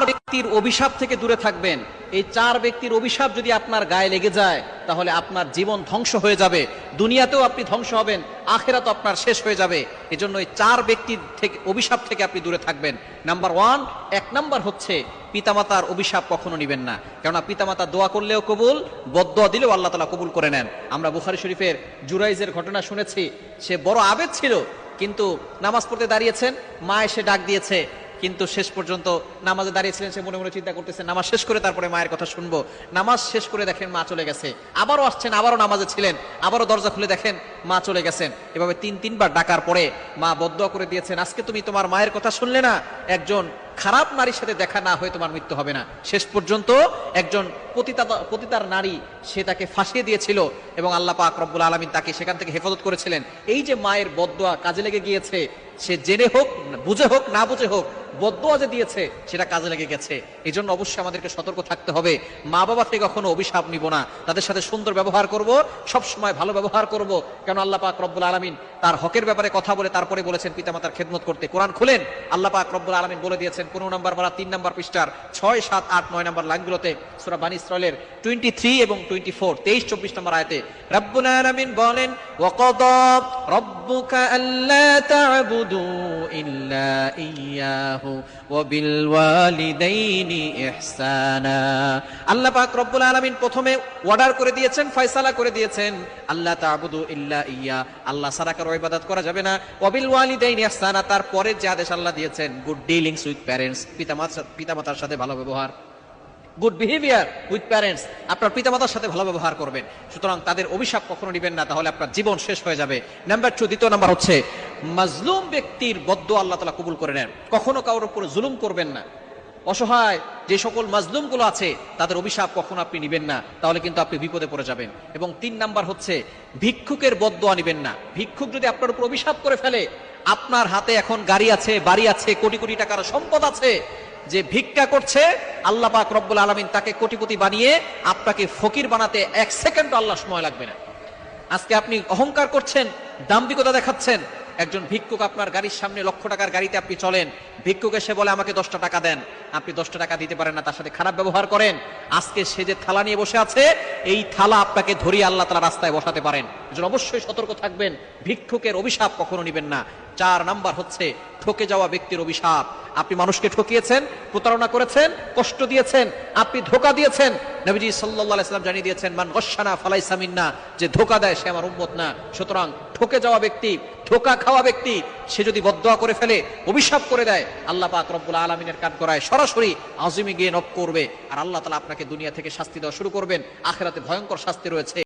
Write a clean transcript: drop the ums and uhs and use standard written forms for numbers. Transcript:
ব্যক্তির অভিশাপ থেকে দূরে থাকবেন। এই 4 ব্যক্তির অভিশাপ যদি আপনার গায়ে লেগে যায় তাহলে আপনার জীবন ধ্বংস হয়ে যাবে, দুনিয়াতেও আপনি ধ্বংস হবেন, আখিরাতও আপনার শেষ হয়ে যাবে। এজন্য এই 4 ব্যক্তির থেকে অভিশাপ থেকে আপনি দূরে থাকবেন। নাম্বার 1 নাম্বার হচ্ছে পিতামাতার অভিশাপ কখনো নেবেন না, কেননা পিতামাতা দোয়া করলেও কবুল, বদদোয়া দিলেও আল্লাহ তাআলা কবুল করে নেন। আমরা বুখারী শরীফের জুরাইজের ঘটনা শুনেছি। সে বড় আবেদ ছিল, কিন্তু নামাজ পড়তে দাঁড়িয়েছেন, মা এসে ডাক দিয়েছে, কিন্তু শেষ পর্যন্ত নামাজে দাঁড়িয়েছিলেন, সে মনে মনে চিন্তা করতেছেন নামাজ শেষ করে তারপরে মায়ের কথা শুনবো। নামাজ শেষ করে দেখেন মা চলে গেছে, আবারও আসছেন, আবারও নামাজে ছিলেন, আবারও দরজা খুলে দেখেন মা চলে গেছেন। এভাবে 3-3 বার ডাকার পরে মা বদদোয়া করে দিয়েছেন, আজকে তুমি তোমার মায়ের কথা শুনলে না, একজন খারাপ নারীর সাথে দেখা না হয়ে তোমার মৃত্যু হবে না। শেষ পর্যন্ত একজন পতিতার নারী, সে তাকে ফাঁসিয়ে দিয়েছিল এবং আল্লাহ পাক রব্বুল আলামিন তাকে সেখান থেকে হেফাজত করেছিলেন। এই যে মায়ের বদদোয়া কাজে লেগে গিয়েছে, সে জেনে হোক, বুঝে হোক, না বুঝে হোক, বদদোয়া যে দিয়েছে সেটা কাজে লেগে গেছে। এই জন্য অবশ্যই আমাদেরকে সতর্ক থাকতে হবে। মা বাবা থেকে কখনো অভিশাপ নিব না, তাদের সাথে সুন্দর ব্যবহার করব, সব সময় ভালো ব্যবহার করব। কেন আল্লাহ পাক রব্বুল আলামিন তার হকের ব্যাপারে কথা বলে তারপরে বলেছেন পিতামাতার খেদমত করতে। কোরআন খুলেন, আল্লাহ পাক রব্বুল আলামিন বলে দিয়েছেন 15 নম্বর পারা 3 নম্বর পৃষ্ঠার 6, 7, 8, 9 নম্বর লাইনগুলোতে সূরা বানী ইসরাঈলের 23 এবং 24, 23-24 নম্বর আয়াতে রব্বুল আলামিন বলেন, ওয়াকাদা রাব্বুকা আল্লা তা'বুদু ইল্লা ইয়্যাহু ওয়া বিল ওয়ালিদাইনি ইহসানা। আল্লাহ পাক রব্বুল আলামিন প্রথমে অর্ডার করে দিয়েছেন, ফয়সালা করে দিয়েছেন, আল্লাহ তা'বুদু ইল্লা ইয়্যা, আল্লাহ ছাড়া কারো ইবাদত করা যাবে না। ওয়া বিল ওয়ালিদাইনি ইহসানা, তারপরে যে আদেশ আল্লাহ দিয়েছেন, গুড ডিলিংস উইথ প্যারেন্টস, পিতামাতার সাথে ভালো ব্যবহার, গুড বিহেভিয়ার উইথ প্যারেন্টস, আপনার পিতামাতার সাথে ভালো ব্যবহার করবেন। সুতরাং তাদের অভিশাপ কখনো নেবেন না, তাহলে আপনার জীবন শেষ হয়ে যাবে। নাম্বার 2, দ্বিতীয় নাম্বার হচ্ছে মাজলুম ব্যক্তির বদদোয়া আল্লাহ তাআলা কবুল করে নেন। কখনো কারোর উপর জুলুম করবেন না। অসহায় যে সকল মাজলুমগুলো আছে তাদের অভিশাপ কখনো আপনি নেবেন না, তাহলে কিন্তু আপনি বিপদে পড়ে যাবেন। এবং 3 নাম্বার হচ্ছে ভিক্ষুকের বদদোয়া নেবেন না। ভিক্ষুক যদি আপনার উপর অভিশাপ করে ফেলে, আপনার হাতে এখন গাড়ি আছে, বাড়ি আছে, কোটি কোটি টাকার সম্পদ আছে, যে ভিক্ষা করছে, আল্লাহ পাক রব্বুল আলামিন তাকে কোটিপতি বানিয়ে আপনাকে ফকির বানাতে 1 সেকেন্ড আল্লাহ সময় লাগবে না। আজকে আপনি অহংকার করছেন, দাম্ভিকতা দেখাচ্ছেন, একজন ভিক্ষুক আপনার গাড়ির সামনে, লক্ষ টাকার গাড়িতে আপনি চলেন, ভিক্ষুক এসে বলে আমাকে 10টা টাকা দেন, আপনি 10টা টাকা দিতে পারেন না, তার সাথে খারাপ ব্যবহার করেন। আজকে সে যে থালা নিয়ে বসে আছে, এই থালা আপনাকে ধরিয়ে আল্লাহ তাআলা রাস্তায় বসাতে পারেন। এজন্য অবশ্যই সতর্ক থাকবেন, ভিক্ষুকের অভিশাপ কখনো নেবেন না। 4 নাম্বার হচ্ছে ঠকে যাওয়া ব্যক্তির অভিশাপ। আপনি মানুষকে ঠকিয়েছেন, প্রতারণা করেছেন, কষ্ট দিয়েছেন, আপনি ধোঁকা দিয়েছেন। নবীজি সাল্লাল্লাহু আলাইহি ওয়াসাল্লাম জানিয়ে দিয়েছেন, মান গশশানা ফালাইসা মিন্না, যে ধোঁকা দেয় সে আমার উম্মত না। সুতরাং ঠকে যাওয়া ব্যক্তি, ধোঁকা খাওয়া ব্যক্তি, সে যদি বদদোয়া করে ফেলে, অভিশাপ করে দেয়, আল্লাহ পাক রব্বুল আলামিনের কান করায় সরাসরি আযমে গিয়ে নক করবে, আর আল্লাহ তাআলা আপনাকে দুনিয়া থেকে শাস্তি দেওয়া শুরু করবেন। আখিরাতে ভয়ঙ্কর শাস্তি রয়েছে।